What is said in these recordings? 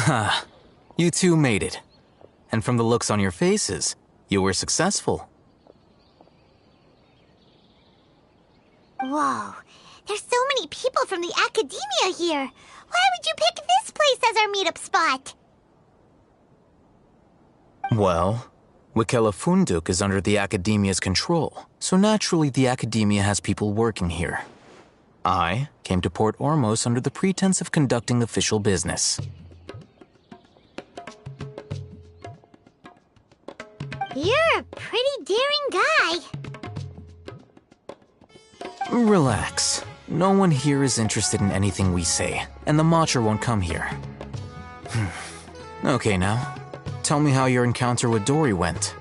Ha, you two made it. And from the looks on your faces, you were successful. Whoa, there's so many people from the academia here. Why would you pick this place as our meetup spot? Well, Wikela Funduk is under the academia's control, so naturally the academia has people working here. I came to Port Ormos under the pretense of conducting official business. You're a pretty daring guy. Relax. No one here is interested in anything we say, and the Matcher won't come here. Okay now, tell me how your encounter with Dory went.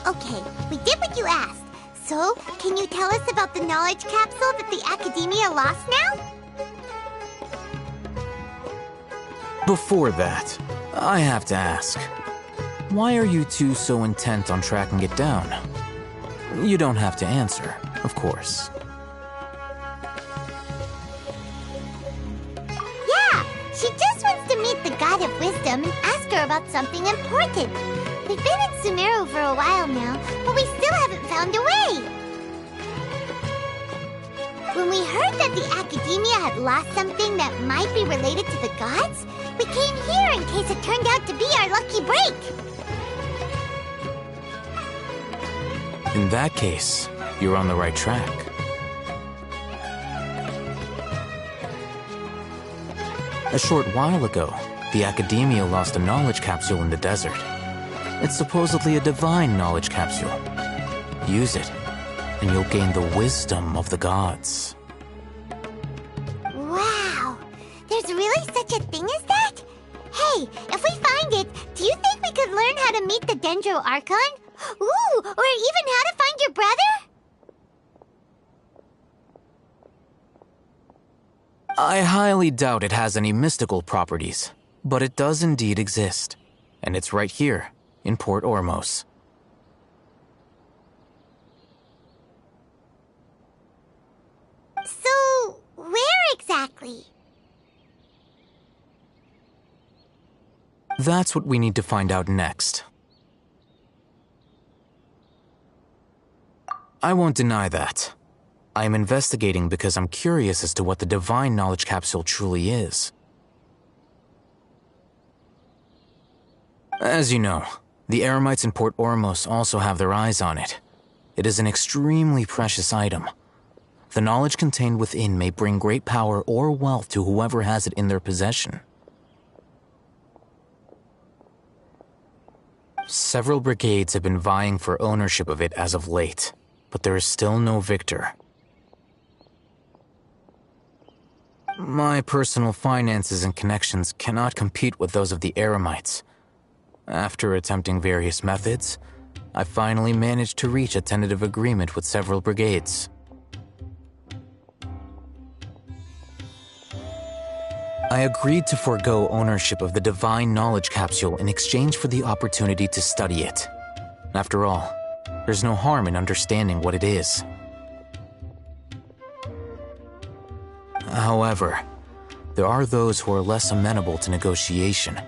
Okay, we did what you asked. So, can you tell us about the knowledge capsule that the academia lost now? Before that, I have to ask, why are you two so intent on tracking it down? You don't have to answer, of course. Yeah, she just wants to meet the God of Wisdom and ask her about something important. We've been in Sumeru for a while now, but we still haven't found a way. When we heard that the academia had lost something that might be related to the gods, we came here in case it turned out to be our lucky break. In that case, you're on the right track. A short while ago, the academia lost a knowledge capsule in the desert. It's supposedly a divine knowledge capsule. Use it, and you'll gain the wisdom of the gods. Wow! There's really such a thing as that? Hey, if we find it, do you think we could learn how to meet the Dendro Archon? Ooh, or even how to find your brother? I highly doubt it has any mystical properties, but it does indeed exist. And it's right here, in Port Ormos. So, where exactly? That's what we need to find out next. I won't deny that. I am investigating because I'm curious as to what the divine knowledge capsule truly is. As you know, the Eremites in Port Ormos also have their eyes on it. It is an extremely precious item. The knowledge contained within may bring great power or wealth to whoever has it in their possession. Several brigades have been vying for ownership of it as of late, but there is still no victor. My personal finances and connections cannot compete with those of the Eremites. After attempting various methods, I finally managed to reach a tentative agreement with several brigades. I agreed to forego ownership of the divine knowledge capsule in exchange for the opportunity to study it. After all, there's no harm in understanding what it is. However, there are those who are less amenable to negotiation,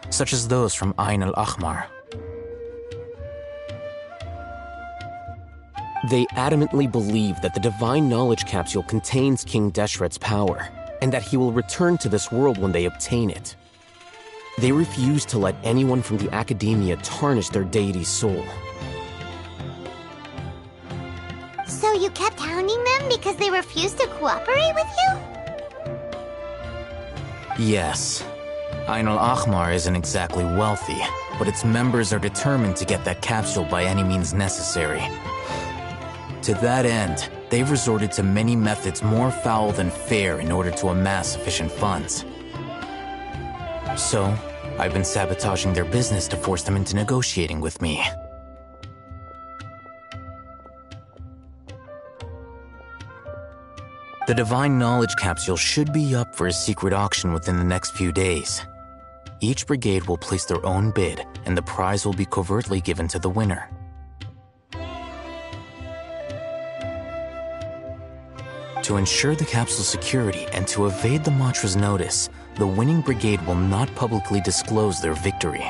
such as those from Ain al-Ahmar. They adamantly believe that the divine knowledge capsule contains King Deshret's power, and that he will return to this world when they obtain it. They refuse to let anyone from the academia tarnish their deity's soul. So you kept hounding them because they refused to cooperate with you? Yes. Ain al-Ahmar isn't exactly wealthy, but its members are determined to get that capsule by any means necessary. To that end, they've resorted to many methods more foul than fair in order to amass sufficient funds. So, I've been sabotaging their business to force them into negotiating with me. The Divine Knowledge Capsule should be up for a secret auction within the next few days. Each brigade will place their own bid, and the prize will be covertly given to the winner. To ensure the capsule's security and to evade the mantra's notice, the winning brigade will not publicly disclose their victory.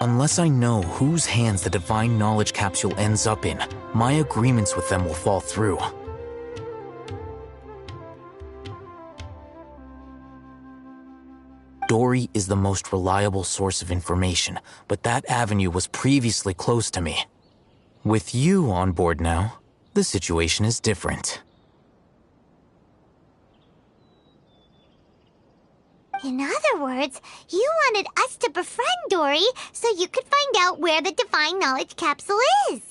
Unless I know whose hands the divine knowledge capsule ends up in, my agreements with them will fall through. Dory is the most reliable source of information, but that avenue was previously closed to me. With you on board now, the situation is different. In other words, you wanted us to befriend Dory so you could find out where the divine knowledge capsule is.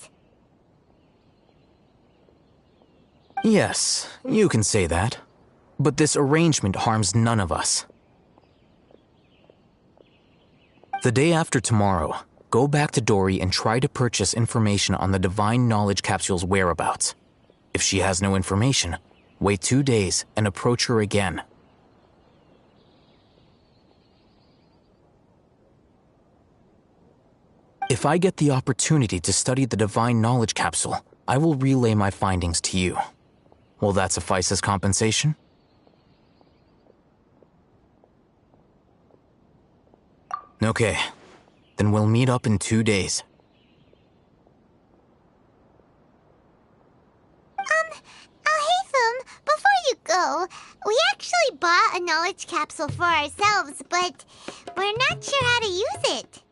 Yes, you can say that. But this arrangement harms none of us. The day after tomorrow, go back to Dory and try to purchase information on the divine knowledge capsule's whereabouts. If she has no information, wait 2 days and approach her again. If I get the opportunity to study the divine knowledge capsule, I will relay my findings to you. Will that suffice as compensation? Okay, then we'll meet up in 2 days. Before you go, we actually bought a knowledge capsule for ourselves, but we're not sure how to use it.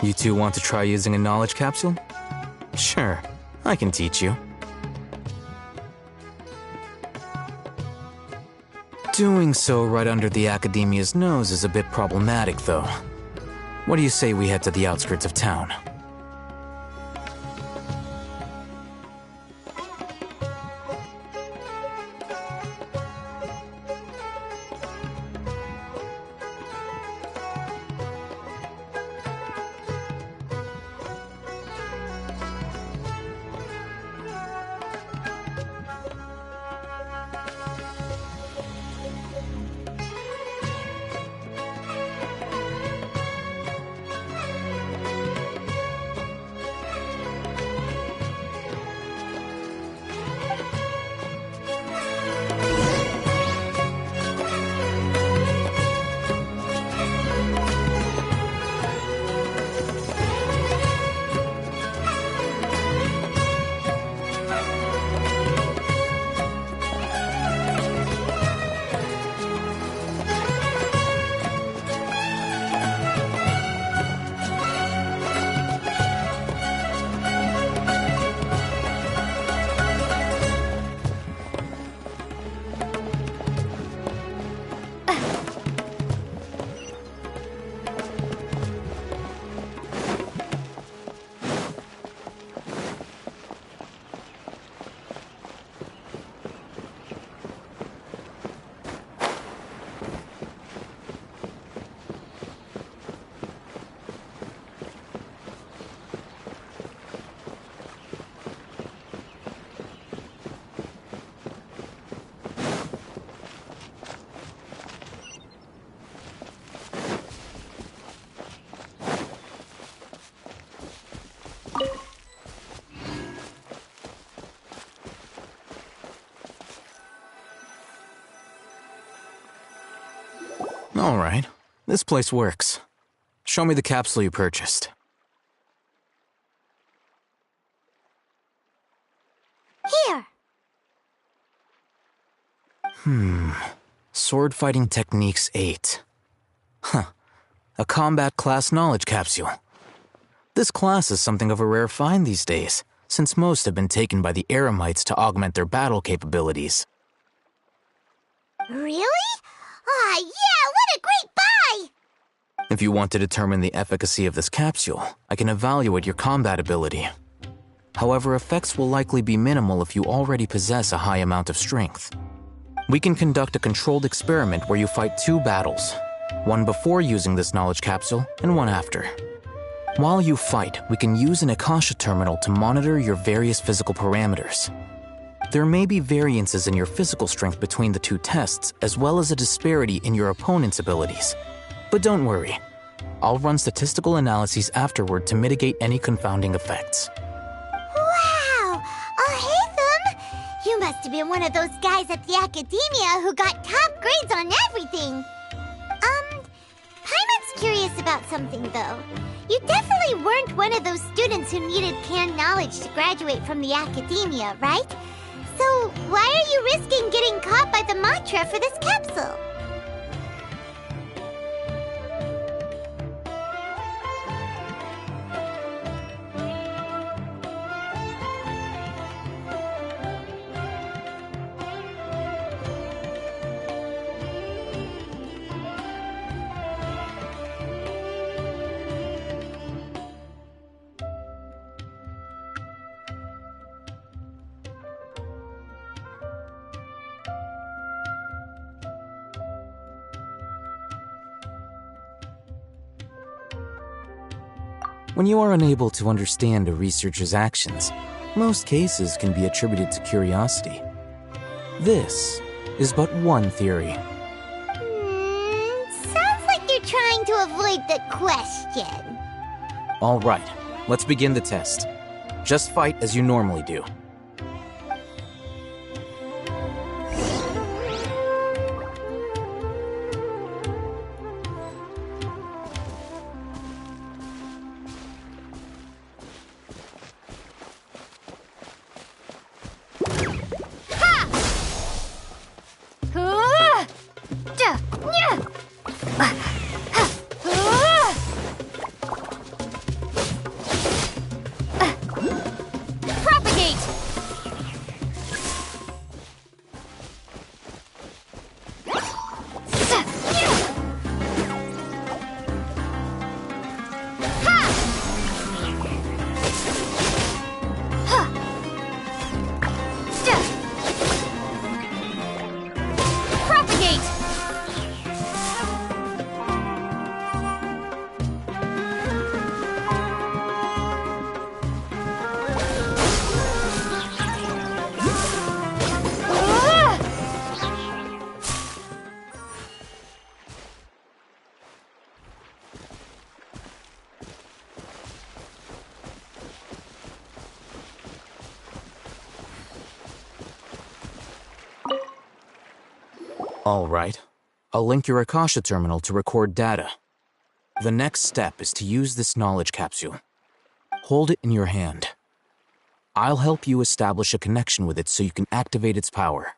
You two want to try using a knowledge capsule? Sure, I can teach you. Doing so right under the Academia's nose is a bit problematic, though. What do you say we head to the outskirts of town? All right, this place works. Show me the capsule you purchased. Here. Sword Fighting Techniques 8. Huh. A combat class knowledge capsule. This class is something of a rare find these days, since most have been taken by the Eremites to augment their battle capabilities. Really? Aw, yeah, what a great buy! If you want to determine the efficacy of this capsule, I can evaluate your combat ability. However, effects will likely be minimal if you already possess a high amount of strength. We can conduct a controlled experiment where you fight 2 battles, one before using this knowledge capsule and one after. While you fight, we can use an Akasha terminal to monitor your various physical parameters. There may be variances in your physical strength between the 2 tests, as well as a disparity in your opponent's abilities. But don't worry. I'll run statistical analyses afterward to mitigate any confounding effects. Wow! Hatham! You must have been one of those guys at the academia who got top grades on everything. Paimon's curious about something, though. You definitely weren't one of those students who needed canned knowledge to graduate from the academia, right? So why are you risking getting caught by the mantra for this capsule? When you are unable to understand a researcher's actions, most cases can be attributed to curiosity. This is but one theory. Sounds like you're trying to avoid the question. All right, let's begin the test. Just fight as you normally do. All right. I'll link your Akasha terminal to record data. The next step is to use this knowledge capsule. Hold it in your hand. I'll help you establish a connection with it so you can activate its power.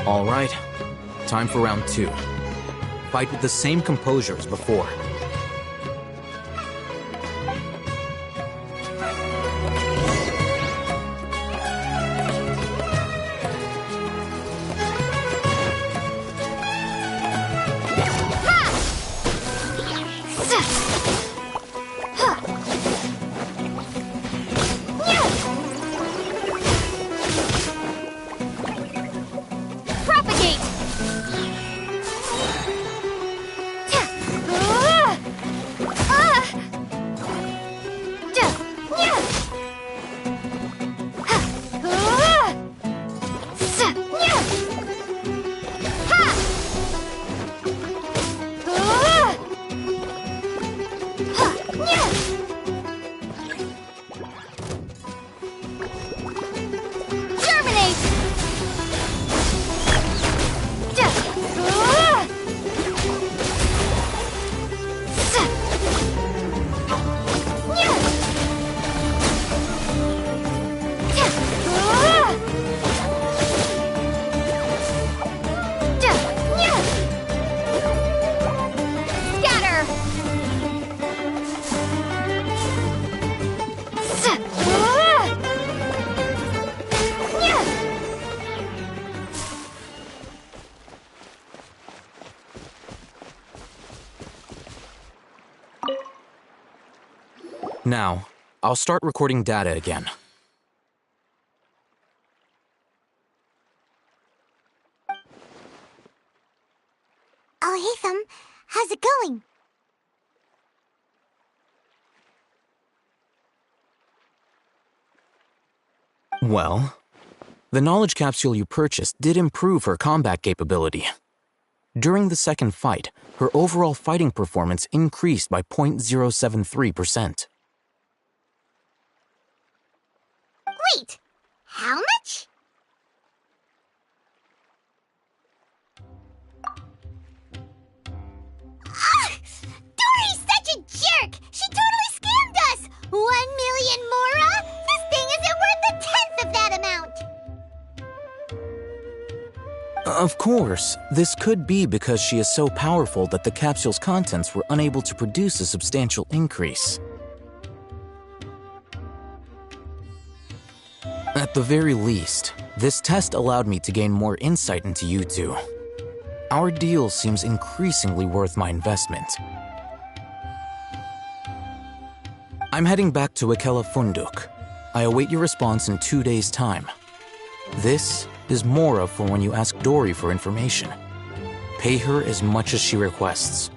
All right, time for round 2. Fight with the same composure as before. Now, I'll start recording data again. Oh, hey, Thumb. How's it going? Well, the knowledge capsule you purchased did improve her combat capability. During the second fight, her overall fighting performance increased by 0.073%. Wait, how much? Dory's such a jerk! She totally scammed us! 1 million mora? This thing isn't worth a tenth of that amount! Of course, this could be because she is so powerful that the capsule's contents were unable to produce a substantial increase. At the very least, this test allowed me to gain more insight into you two. Our deal seems increasingly worth my investment. I'm heading back to Ikela Funduk. I await your response in 2 days' time. This is Mora for when you ask Dory for information. Pay her as much as she requests.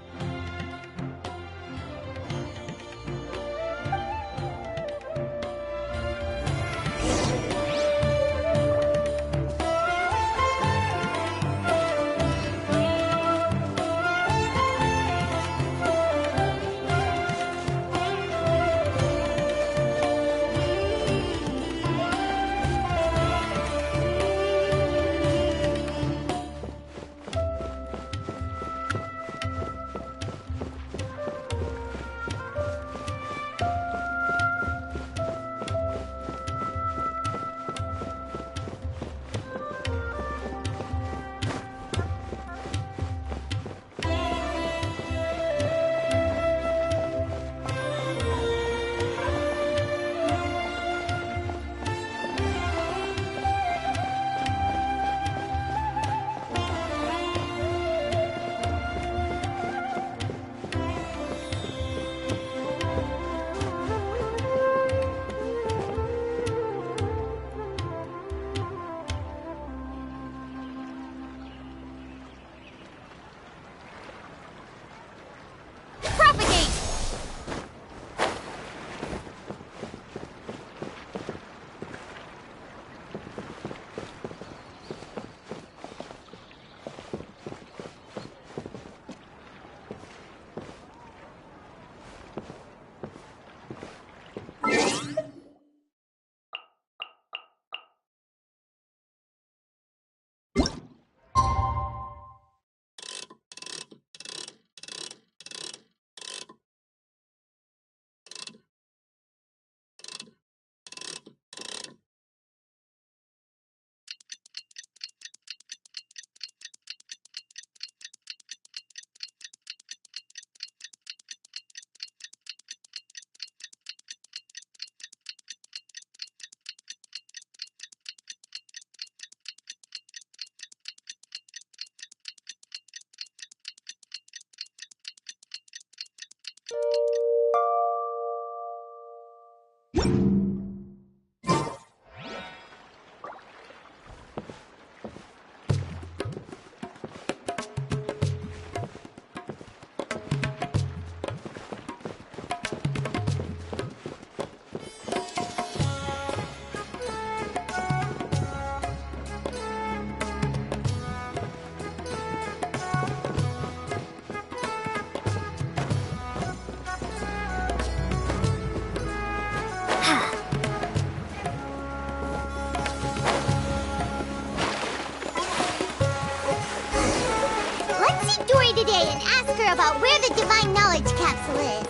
Today and ask her about where the divine knowledge capsule is.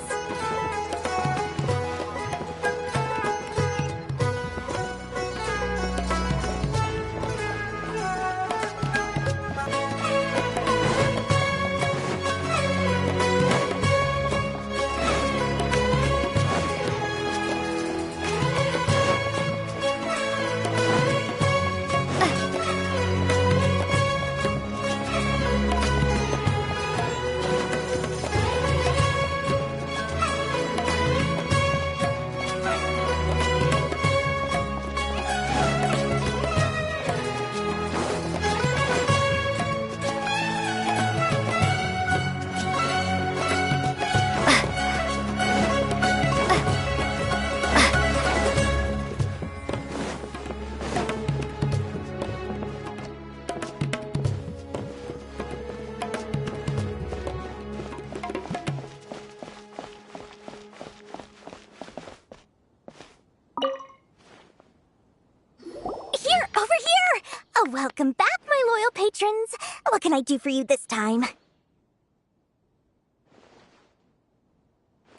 I do for you this time?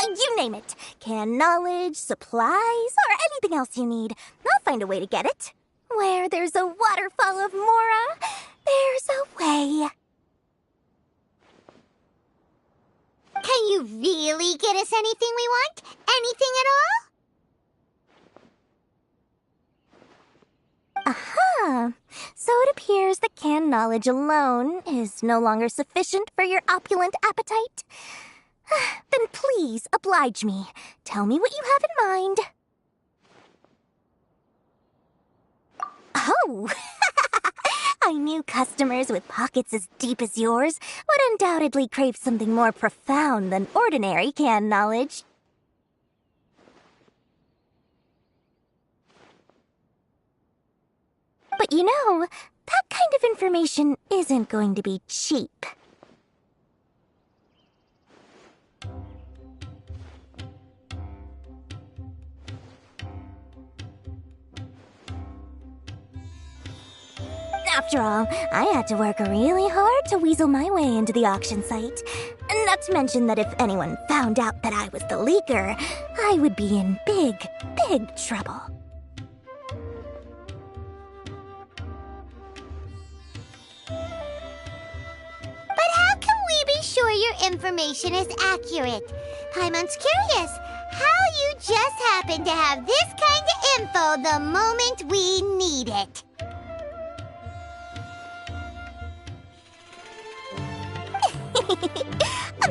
You name it. Can knowledge, supplies, or anything else you need. I'll find a way to get it. Where there's a waterfall of Mora, there's a way. Can you really get us anything we want? Anything at all? Aha! So it appears that canned knowledge alone is no longer sufficient for your opulent appetite. Then please, oblige me. Tell me what you have in mind. Oh! I knew customers with pockets as deep as yours would undoubtedly crave something more profound than ordinary canned knowledge. But you know, that kind of information isn't going to be cheap. After all, I had to work really hard to weasel my way into the auction site. Not to mention that if anyone found out that I was the leaker, I would be in big, big trouble. But how can we be sure your information is accurate? Paimon's curious how you just happen to have this kind of info the moment we need it.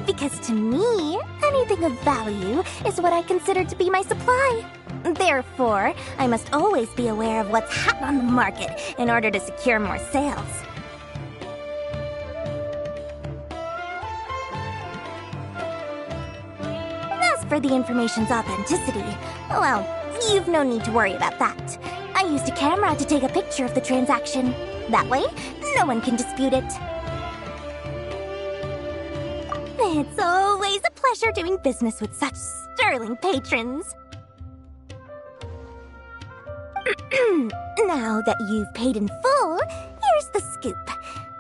Because to me, anything of value is what I consider to be my supply. Therefore, I must always be aware of what's hot on the market in order to secure more sales. As for the information's authenticity, well, you've no need to worry about that. I used a camera to take a picture of the transaction. That way, no one can dispute it. It's always a pleasure doing business with such sterling patrons. Now that you've paid in full, here's the scoop.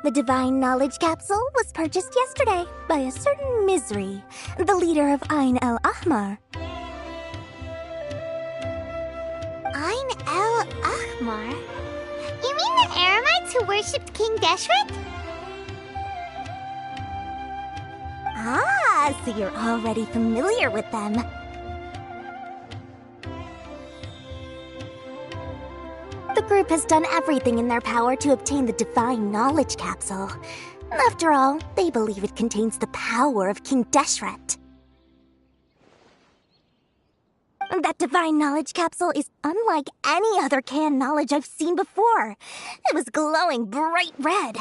The Divine Knowledge Capsule was purchased yesterday by a certain Misery, the leader of Ain el-Ahmar. Ain el-Ahmar? You mean the Eremites who worshipped King Deshret? Ah, so you're already familiar with them. The group has done everything in their power to obtain the Divine Knowledge Capsule. After all, they believe it contains the power of King Deshret. That Divine Knowledge Capsule is unlike any other canned knowledge I've seen before. It was glowing bright red.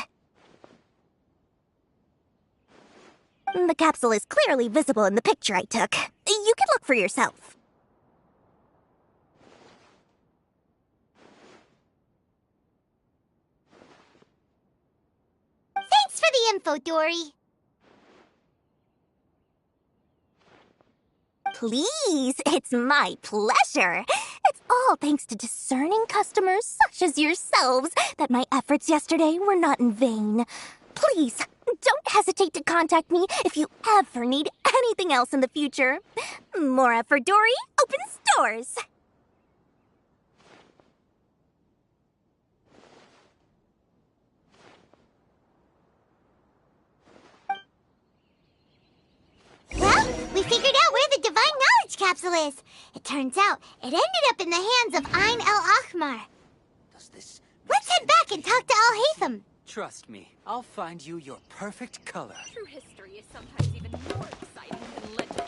The capsule is clearly visible in the picture I took. You can look for yourself. Thanks for the info, Dory. Please, it's my pleasure. It's all thanks to discerning customers such as yourselves that my efforts yesterday were not in vain. Please, don't hesitate to contact me if you ever need anything else in the future. Mora for Dory opens doors. Well, we figured out where the Divine Knowledge Capsule is. It turns out it ended up in the hands of Ain el-Ahmar. Let's head back and talk to Al-Haytham. Trust me, I'll find you your perfect color. True history is sometimes even more exciting than legend.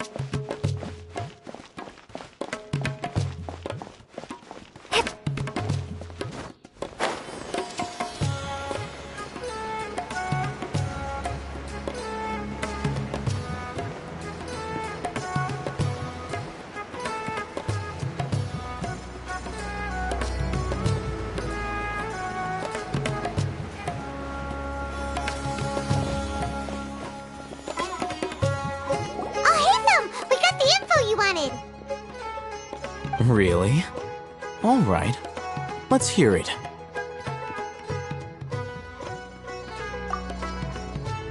Al-Haytham, we got the info you wanted. Really? All right. Let's hear it.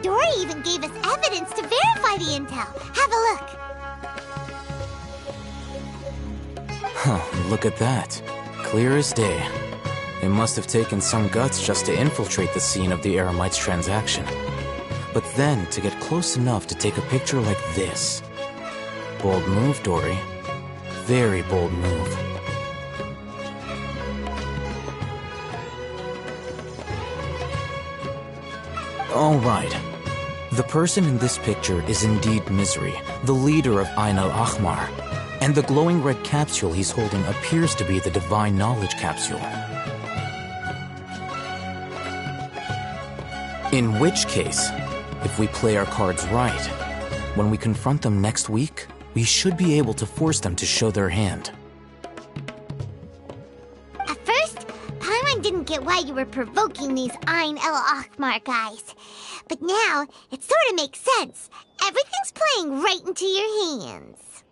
Dory even gave us evidence to verify the intel. Have a look. Huh, look at that. Clear as day. It must have taken some guts just to infiltrate the scene of the Eremites transaction. But then to get close enough to take a picture like this. Bold move, Dory. Very bold move. All right. The person in this picture is indeed Misery, the leader of Ain al-Ahmar, and the glowing red capsule he's holding appears to be the Divine Knowledge Capsule. In which case, if we play our cards right, when we confront them next week, we should be able to force them to show their hand. At first, Paimon didn't get why you were provoking these Ain al-Ahmar guys. But now, it sort of makes sense. Everything's playing right into your hands.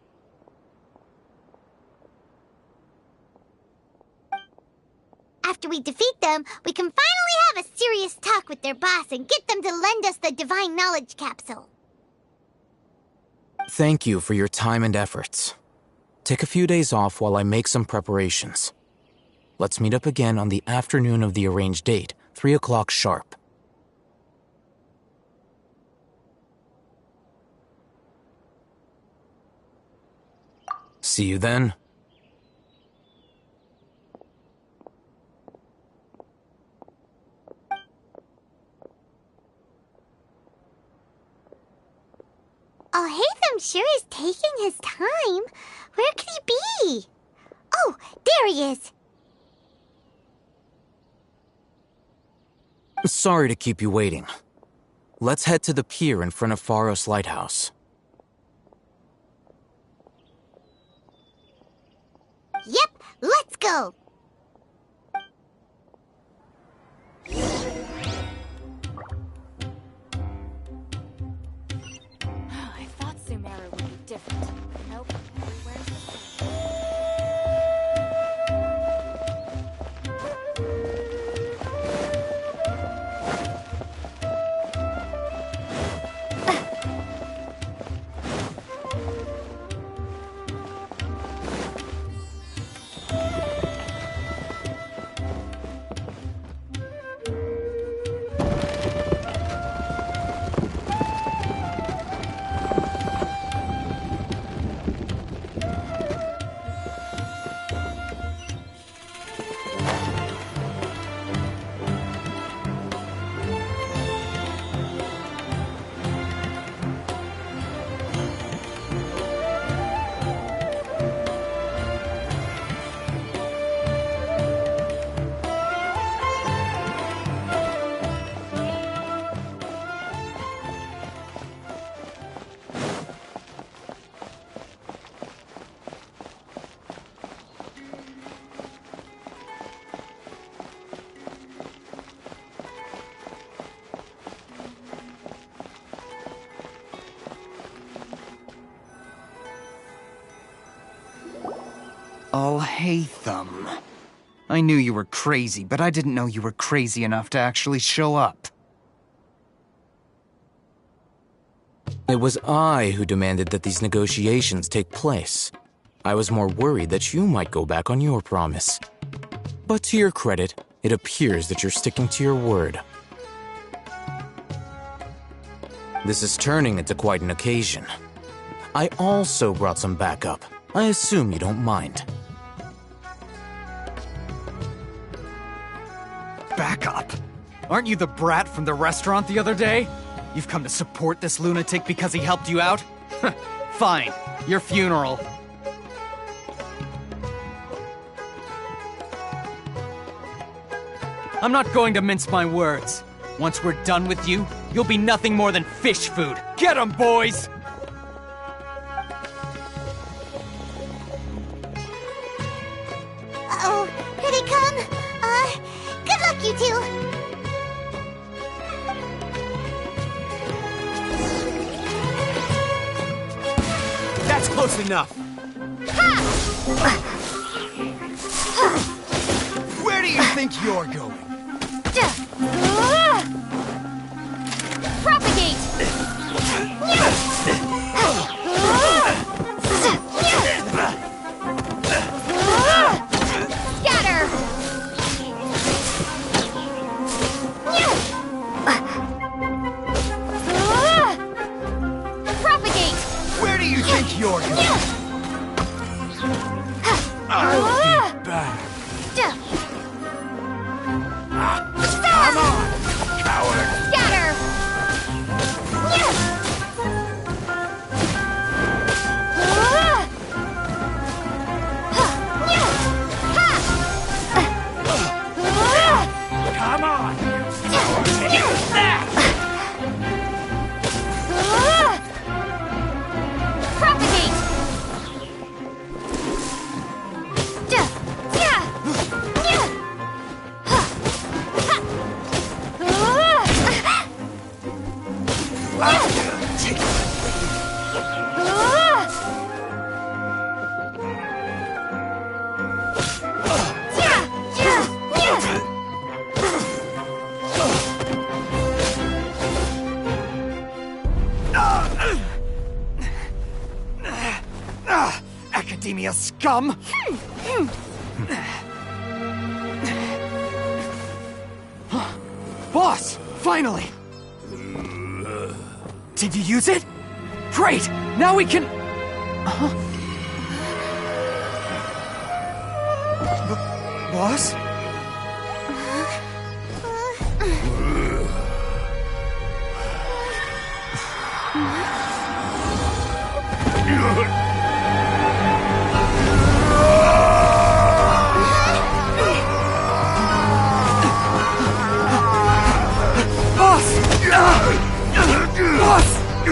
After we defeat them, we can finally have a serious talk with their boss and get them to lend us the Divine Knowledge Capsule. Thank you for your time and efforts. Take a few days off while I make some preparations. Let's meet up again on the afternoon of the arranged date, 3 o'clock sharp. See you then. Oh, Hatham sure is taking his time. Where could he be? Oh, there he is. Sorry to keep you waiting. Let's head to the pier in front of Pharos Lighthouse. Yep, let's go. I thought Sumeru would be different. Nope, everywhere's the same. Al-Haytham. I knew you were crazy, but I didn't know you were crazy enough to actually show up. It was I who demanded that these negotiations take place. I was more worried that you might go back on your promise. But to your credit, it appears that you're sticking to your word. This is turning into quite an occasion. I also brought some backup. I assume you don't mind. Backup? Aren't you the brat from the restaurant the other day? You've come to support this lunatic because he helped you out? Fine, your funeral. I'm not going to mince my words. Once we're done with you, you'll be nothing more than fish food. Get 'em, boys! Uh-oh, here they come. Good luck, you two. That's close enough. Where do you think you're going? Propagate! think you're doing? I'll be back. Come on, coward! Scatter! Come on! Take that! Propagate! Take Academia scum! Boss! Finally! Did you use it? Great! Now we can... Boss? Boss!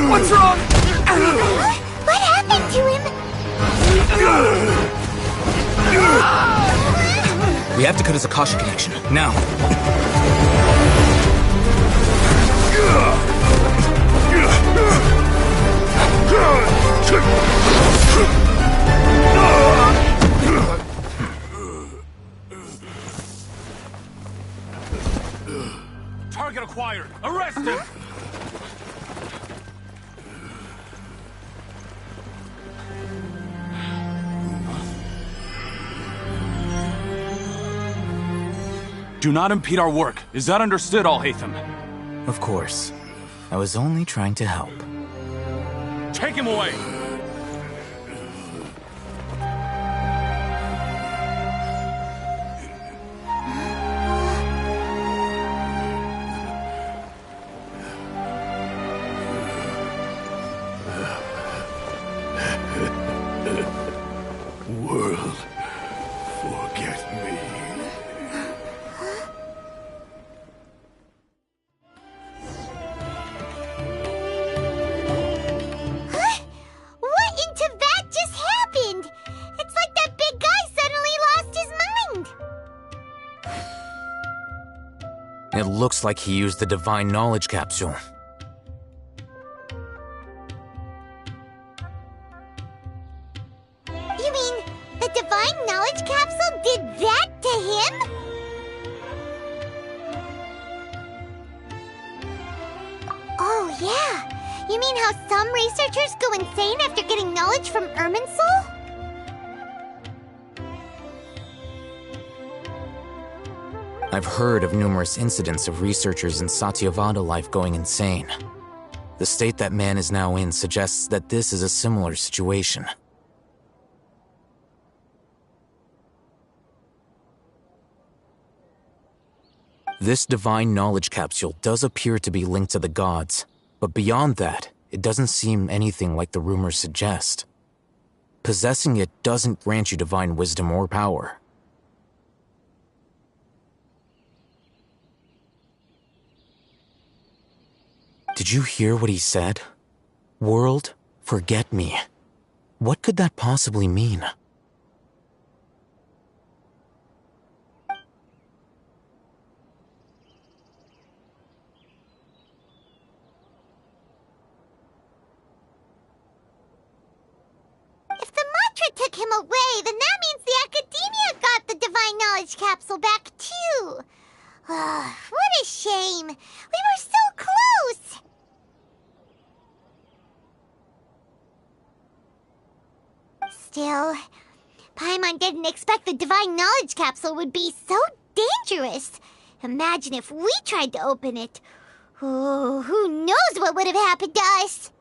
What's wrong? What happened to him? We have to cut his Akasha connection, now. Target acquired! Arrest him! Do not impede our work. Is that understood, Al-Haytham? Of course. I was only trying to help. Take him away! World, forget me. What in Tibet just happened? It's like that big guy suddenly lost his mind. It looks like he used the Divine Knowledge Capsule. You mean the Divine Knowledge Capsule did that to him? Oh, yeah. You mean how some researchers go insane after getting knowledge from Irminsul? I've heard of numerous incidents of researchers in Satyavada life going insane. The state that man is now in suggests that this is a similar situation. This Divine Knowledge Capsule does appear to be linked to the gods, but beyond that, it doesn't seem anything like the rumors suggest. Possessing it doesn't grant you divine wisdom or power. Did you hear what he said? World, forget me. What could that possibly mean? If the mantra took him away, then that means the Academia got the Divine Knowledge Capsule back too. What a shame. We were so close. Still, Paimon didn't expect the Divine Knowledge Capsule would be so dangerous. Imagine if we tried to open it. Oh, who knows what would have happened to us?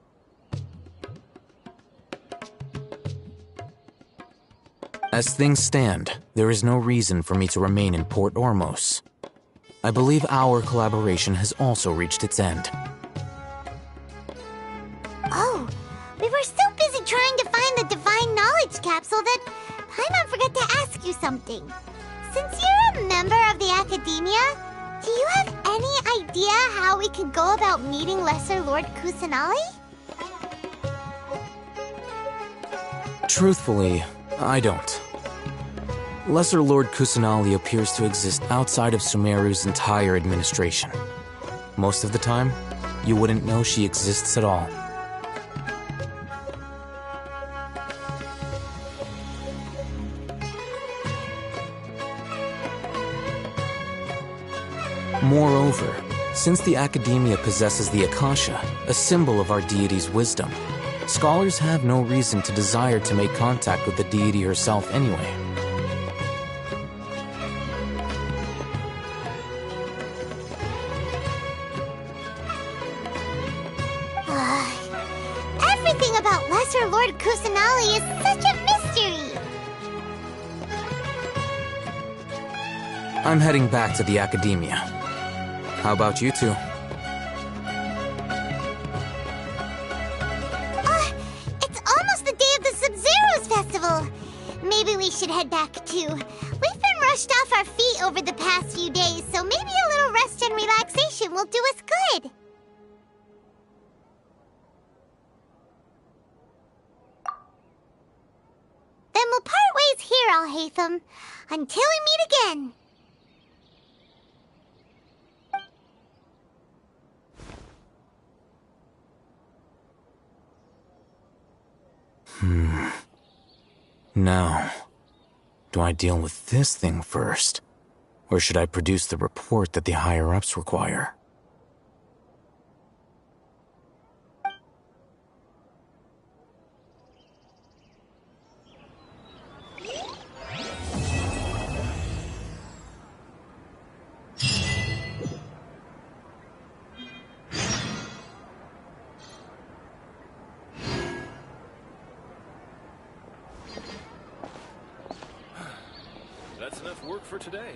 As things stand, there is no reason for me to remain in Port Ormos. I believe our collaboration has also reached its end. Oh, we were so busy trying to find the Divine Knowledge Capsule that Paimon forgot to ask you something. Since you're a member of the Academia, do you have any idea how we could go about meeting Lesser Lord Kusanali? Truthfully, I don't. Lesser Lord Kusanali appears to exist outside of Sumeru's entire administration. Most of the time, you wouldn't know she exists at all. Moreover, since the Academia possesses the Akasha, a symbol of our deity's wisdom, scholars have no reason to desire to make contact with the deity herself anyway. Everything about Lesser Lord Kusanali is such a mystery! I'm heading back to the Academia. How about you two? It's almost the day of the Sub-Zeros Festival! Maybe we should head back too. We've been rushed off our feet over the past few days, so maybe a little rest and relaxation will do us good. Then we'll part ways here, Alhaitham, until we meet again. Now, do I deal with this thing first? Or should I produce the report that the higher-ups require? That's enough work for today.